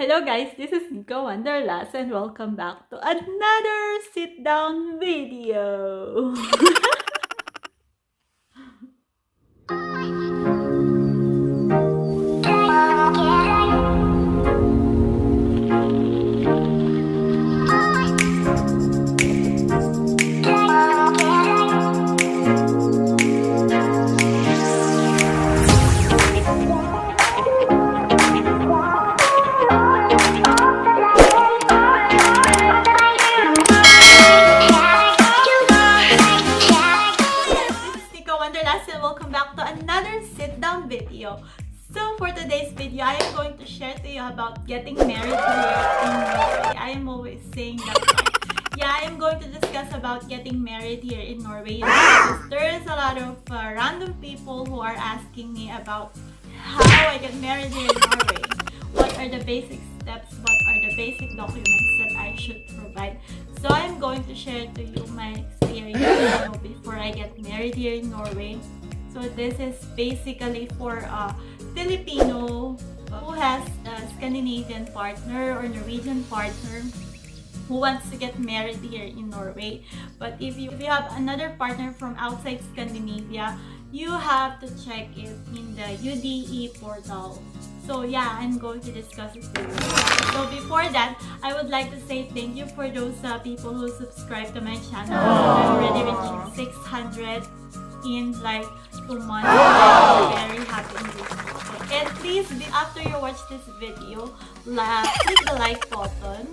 Hello guys, this is Nico Wanderlust and welcome back to another sit-down video. Video. So for today's video, I am going to share to you about getting married here in Norway. I am always saying that right. Yeah, I am going to discuss about getting married here in Norway. Because there is a lot of random people who are asking me about how I get married here in Norway. What are the basic steps? What are the basic documents that I should provide? So I am going to share to you my experience before I get married here in Norway. So this is basically for a Filipino who has a Scandinavian partner or Norwegian partner who wants to get married here in Norway. But if you have another partner from outside Scandinavia, you have to check it in the UDE portal. So yeah, I'm going to discuss it with you. So before that, I would like to say thank you for those people who subscribe to my channel. I'm already reaching 600 in like 2 months. I'm very happy in this video. And please, after you watch this video, click the like button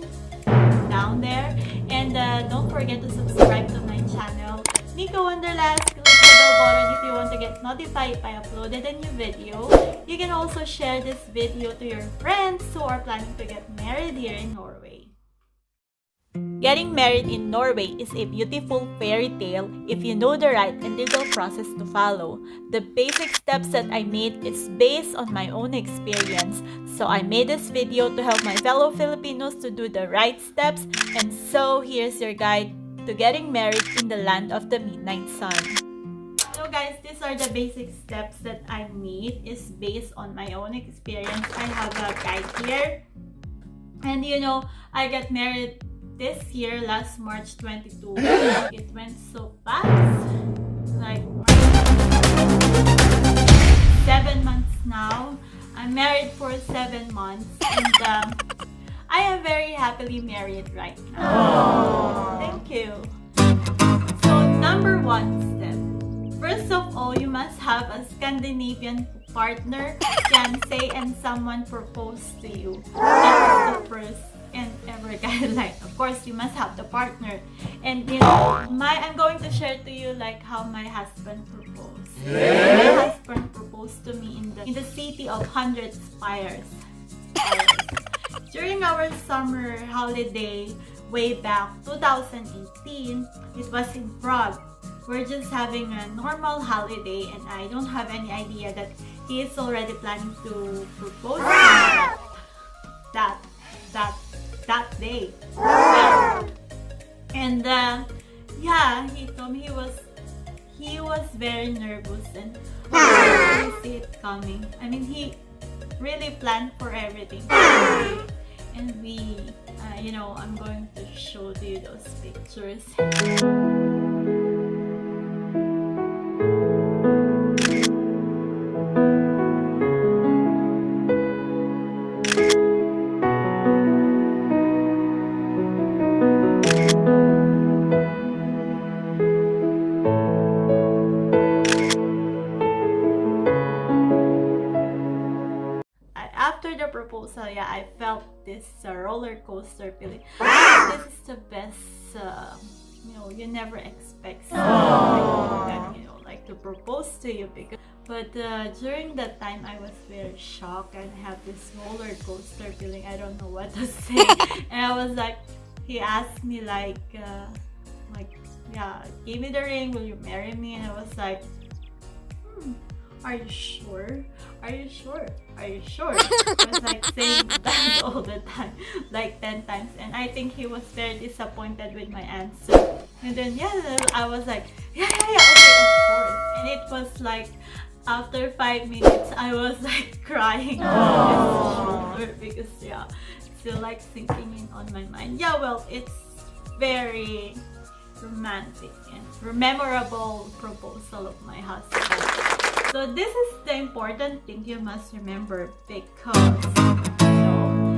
down there, and don't forget to subscribe to my channel, Nico Wanderlust. Click the bell button if you want to get notified if I uploaded a new video. You can also share this video to your friends who are planning to get married here in Norway. Getting married in Norway is a beautiful fairy tale if you know the right and legal process to follow. The basic steps that I made is based on my own experience, so I made this video to help my fellow Filipinos to do the right steps, and so here's your guide to getting married in the land of the midnight sun. So guys, these are the basic steps that I made is based on my own experience. I have a guide here, and I got married this year, last March 22. It went so fast. Like 7 months now. I'm married for 7 months, and I am very happily married right now. Thank you. So number 1 step. First of all, you must have a Scandinavian partner, fiancé, and someone propose to you. That is the first and ever guideline. Of course, you must have the partner. And I'm going to share to you like how my husband proposed. My husband proposed to me in the city of 100 Spires. During our summer holiday way back 2018, it was in Prague. We're just having a normal holiday, and I don't have any idea that he is already planning to propose to me that day. And yeah, he told me he was very nervous, and I didn't see it coming. I mean, he really planned for everything. And we I'm going to show you those pictures. After the proposal, yeah, I felt this roller coaster feeling. This is the best, you never expect something like to propose to you. But during that time, I was very shocked and have this roller coaster feeling. I don't know what to say. And I was like, he asked me like, yeah, give me the ring, will you marry me? And I was like, are you sure? Are you sure? Are you sure? I was like saying that all the time, like 10 times. And I think he was very disappointed with my answer. And then, yeah, I was like, yeah, okay, of course. And it was like, after 5 minutes, I was like crying on his shoulder because, yeah, still like sinking in on my mind. Yeah, well, it's very romantic and memorable proposal of my husband. So this is the important thing you must remember, because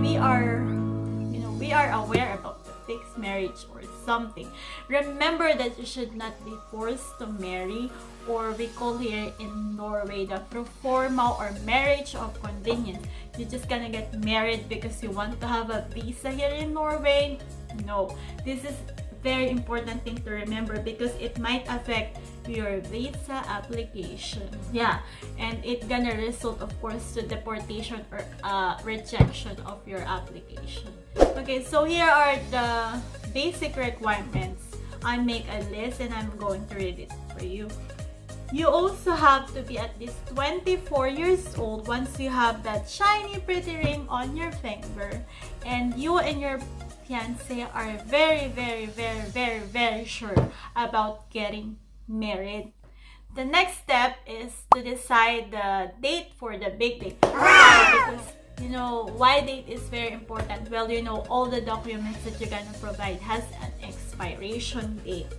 we are aware about the fixed marriage or something. Remember that you should not be forced to marry, or we call here in Norway the pro forma or marriage of convenience. You're just gonna get married because you want to have a visa here in Norway. No, this is very important thing to remember, because it might affect your visa application. Yeah, and it's gonna result, of course, to deportation or rejection of your application. Okay, so here are the basic requirements. I make a list and I'm going to read it for you. You also have to be at least 24 years old once you have that shiny pretty ring on your finger, and you and your fiance are very sure about getting married. The next step is to decide the date for the big date. Why? Because why date is very important. Well, all the documents that you're gonna provide has an expiration date.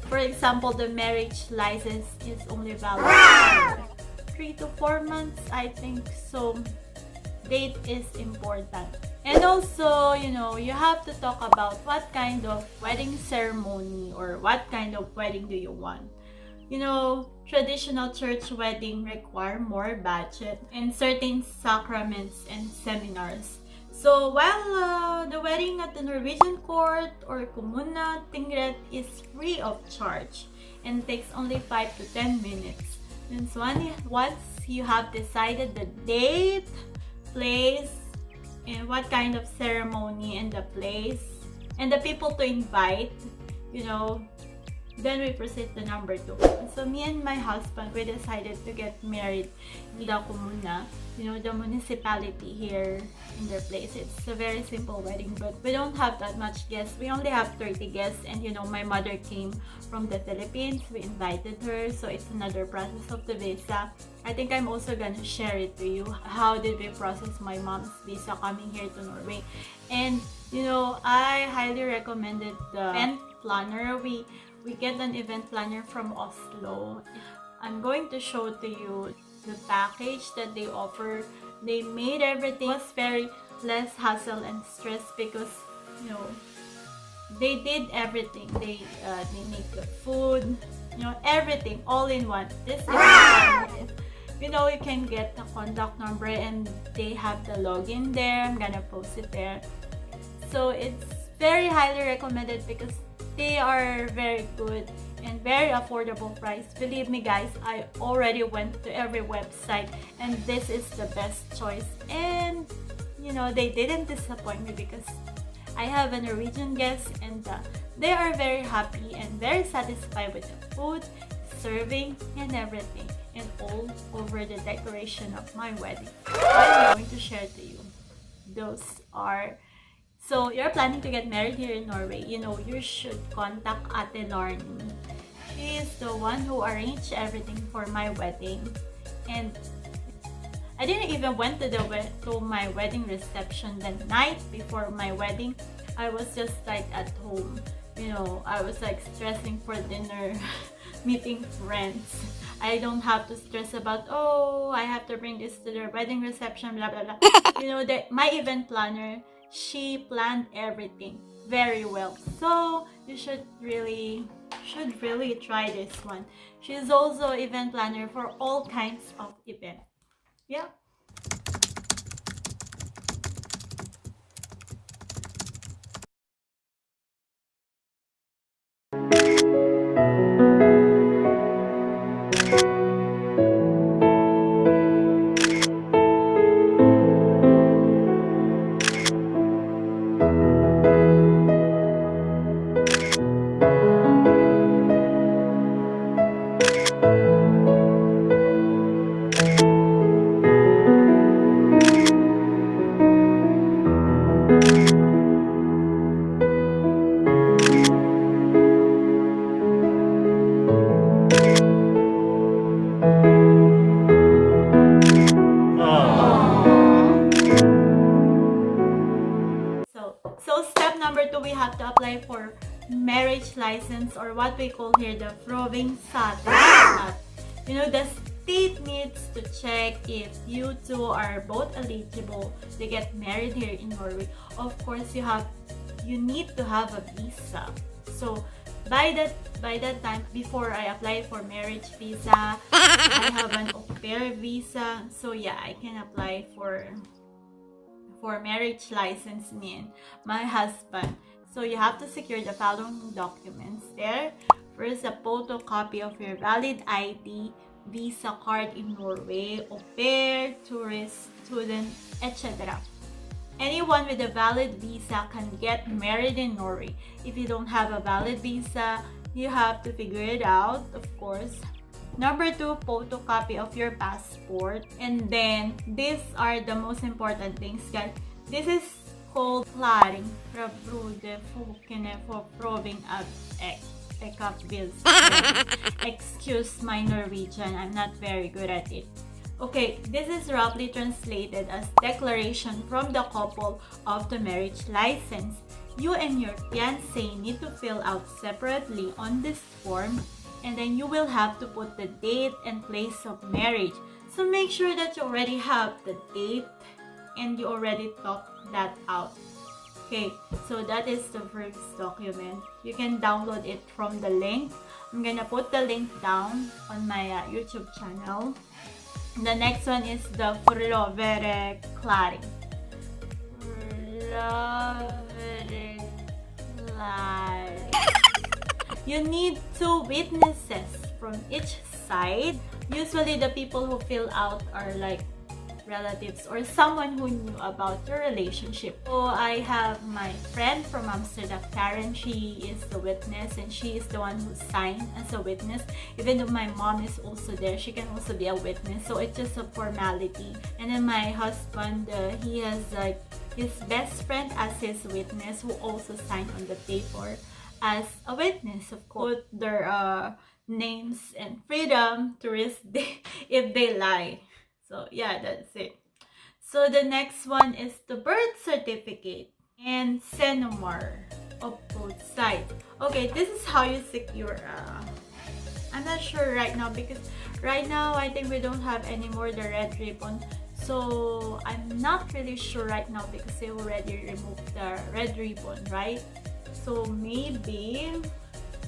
For example, the marriage license is only valid for 3 to 4 months, I think. So date is important. And also, you have to talk about what kind of wedding ceremony or what kind of wedding do you want. Traditional church wedding require more budget and certain sacraments and seminars. So while the wedding at the Norwegian court or kommune, tingrett is free of charge and takes only 5 to 10 minutes. And so once you have decided the date, place, and what kind of ceremony and the place and the people to invite, then we proceed to number 2. So me and my husband, we decided to get married in the kommune, the municipality here in their place. It's a very simple wedding, but we don't have that much guests. We only have 30 guests, and my mother came from the Philippines. We invited her, so it's another process of the visa. I think I'm also gonna share it to you. How did we process my mom's visa coming here to Norway? And I highly recommended the event planner. We get an event planner from Oslo. I'm going to show to you the package that they offer. They made everything was very less hassle and stress, because they did everything. They make the food, everything all in one. This is you can get the contact number and they have the login there. I'm gonna post it there. So it's very highly recommended because they are very good and very affordable price. Believe me guys, I already went to every website and this is the best choice. And they didn't disappoint me, because I have a Norwegian guest and they are very happy and very satisfied with the food, serving, and everything, and all over the decoration of my wedding. I'm going to share to you. Those are. So you're planning to get married here in Norway, you should contact Ate Larnie. She is the one who arranged everything for my wedding. And I didn't even went to my wedding reception the night before my wedding. I was just like at home. I was like stressing for dinner, meeting friends. I don't have to stress about, I have to bring this to their wedding reception, blah blah blah. My event planner, she planned everything very well. So you should really try this one. She's also event planner for all kinds of events. Yeah. apply for marriage license, or what we call here the prøving status. You know, the state needs to check if you two are both eligible to get married here in Norway. Of course, you need to have a visa. So by that time, before I apply for marriage visa, I have an au pair visa. So yeah, I can apply for marriage license, me and my husband. So you have to secure the following documents there. First, a photocopy of your valid ID, visa card in Norway, au pair, tourist, student, etc. Anyone with a valid visa can get married in Norway. If you don't have a valid visa, you have to figure it out, of course. Number 2, photocopy of your passport. And then, these are the most important things, guys. This is called Erklæring fra brudefolkene for prøving of ekteskapsvilkårene. Excuse my Norwegian, I'm not very good at it. Okay, this is roughly translated as declaration from the couple of the marriage license. You and your fiancé need to fill out separately on this form, and then you will have to put the date and place of marriage. So make sure that you already have the date and you already talked that out. Okay, so that is the first document. You can download it from the link. I'm gonna put the link down on my YouTube channel. The next one is the Erklæring. You need 2 witnesses from each side. Usually the people who fill out are like relatives or someone who knew about your relationship. So I have my friend from Amsterdam, Karen. She is the witness and she is the one who signed as a witness. Even though my mom is also there, she can also be a witness. So it's just a formality. And then my husband, he has like his best friend as his witness, who also signed on the paper as a witness. Of course, their names and freedom to risk if they lie. So yeah, that's it. So the next one is the birth certificate and senomar of both sides. Okay, this is how you secure. I'm not sure right now, because right now I think we don't have anymore the red ribbon. So I'm not really sure right now because they already removed the red ribbon, right? So maybe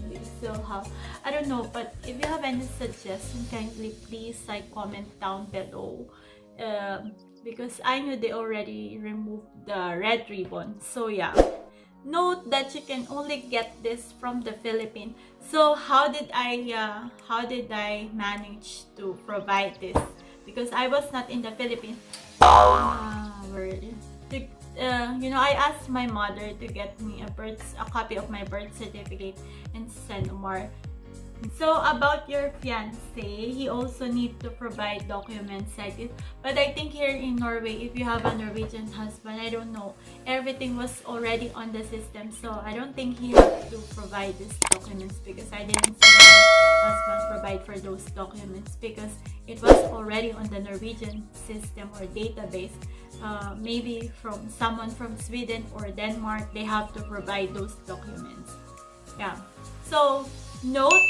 we still have, I don't know, but if you have any suggestion, kindly please comment down below, because I know they already removed the red ribbon. So yeah, note that you can only get this from the Philippines. So how did I manage to provide this? Because I was not in the Philippines. You know, I asked my mother to get me a copy of my birth certificate and send more. So about your fiancé, he also need to provide documents like this. But I think here in Norway, if you have a Norwegian husband, I don't know, everything was already on the system. So I don't think he has to provide these documents, because I didn't see my husband provide for those documents, because it was already on the Norwegian system or database. Maybe from someone from Sweden or Denmark, they have to provide those documents. Yeah. So note,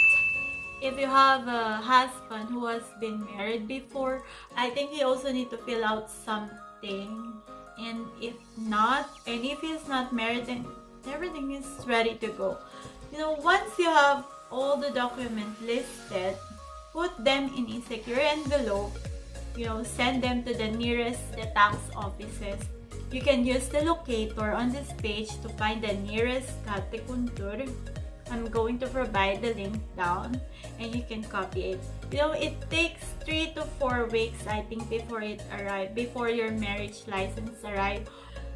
if you have a husband who has been married before, I think he also need to fill out something. And if not, and if he's not married, then everything is ready to go. You know, once you have all the documents listed, put them in a secure envelope. You know, send them to the nearest tax offices. You can use the locator on this page to find the nearest skattekontor. I'm going to provide the link down and you can copy it. You know, it takes 3 to 4 weeks, I think, before it arrives, before your marriage license arrives.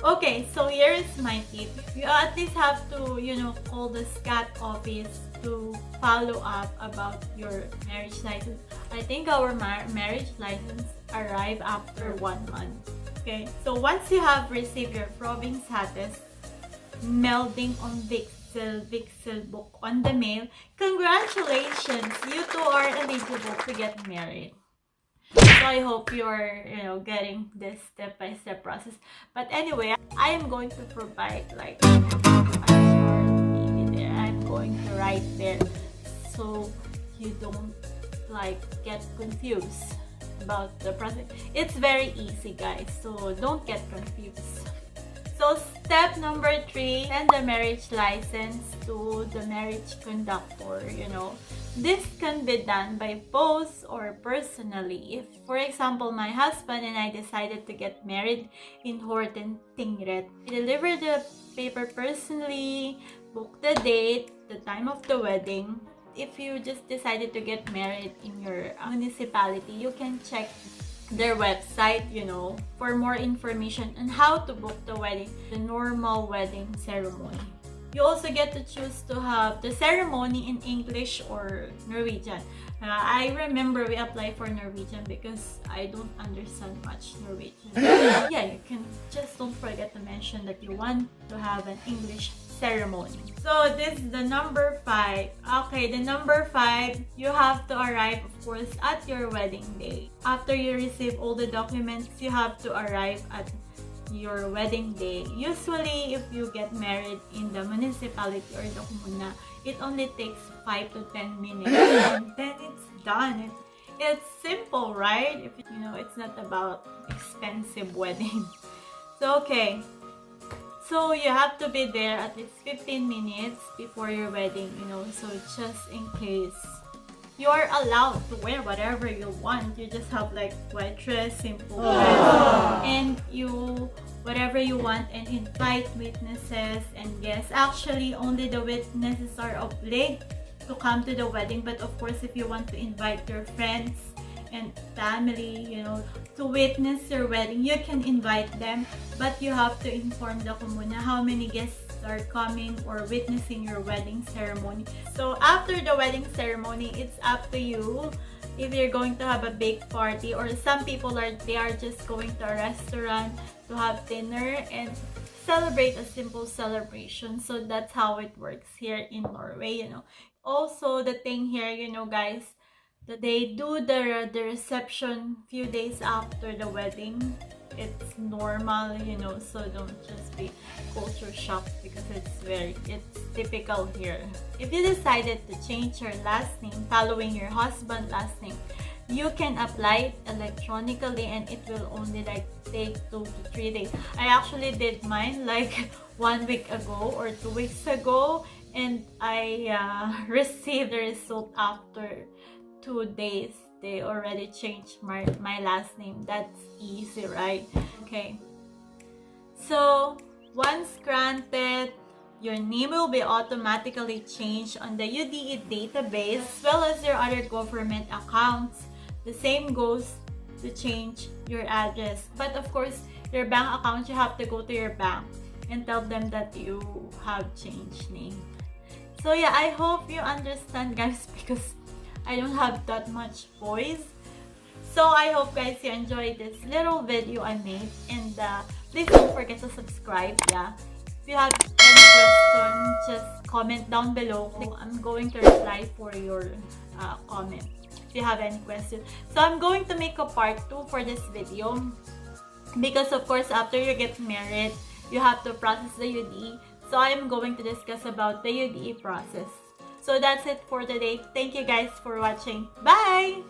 Okay, so here is my tip. You at least have to, you know, call the scat office to follow up about your marriage license. I think our marriage license arrived after 1 month. Okay, so once you have received your prøving status, melding on Vixel book on the mail, congratulations, you two are eligible to get married. So I hope you're, you know, getting this step-by-step process. But anyway, I am going to provide like a short going to write there, so you don't like get confused about the process. It's very easy, guys, so don't get confused. So step number 3, send the marriage license to the marriage conductor, This can be done by post or personally. If, for example, my husband and I decided to get married in Horten, Tingrett, we deliver the paper personally, book the date, the time of the wedding. If you just decided to get married in your municipality, you can check their website, for more information on how to book the wedding, the normal wedding ceremony. You also get to choose to have the ceremony in English or Norwegian. I remember we applied for Norwegian because I don't understand much Norwegian. Yeah, you can just don't forget to mention that you want to have an English ceremony. So this is the number 5. Okay, the number 5, you have to arrive, of course, at your wedding day. After you receive all the documents, you have to arrive at your wedding day. Usually, if you get married in the municipality or the kommune, it only takes 5 to 10 minutes and then it's done. It's simple, right? If it's not about expensive wedding. So okay, so you have to be there at least 15 minutes before your wedding, so just in case. You're allowed to wear whatever you want. You just have like white dress, simple dress, and you whatever you want, and invite witnesses and guests. Actually, only the witnesses are obliged to come to the wedding, but of course, if you want to invite your friends and family, to witness your wedding, you can invite them, but you have to inform the kommune how many guests are coming or witnessing your wedding ceremony. So after the wedding ceremony, it's up to you if you're going to have a big party, or some people are just going to a restaurant to have dinner and celebrate a simple celebration. So that's how it works here in Norway. Also, the thing here, guys, that they do the reception few days after the wedding. It's normal, so don't just be culture shocked because it's typical here. If you decided to change your last name following your husband's last name, you can apply it electronically and it will only take 2 to 3 days. I actually did mine 1 week ago or 2 weeks ago, and I received the result after 2 days. They already changed my last name. That's easy, right? Okay. So, once granted, your name will be automatically changed on the UDE database as well as your other government accounts. The same goes to change your address. But of course, your bank account, you have to go to your bank and tell them that you have changed name. So yeah, I hope you understand, guys, because I don't have that much voice. So I hope, guys, you enjoyed this little video I made, and please don't forget to subscribe. Yeah, if you have any question, just comment down below. I'm going to reply for your comment if you have any question. So I'm going to make a part 2 for this video because of course after you get married, you have to process the UDE. So I'm going to discuss about the UDE process. So that's it for today. Thank you guys for watching. Bye!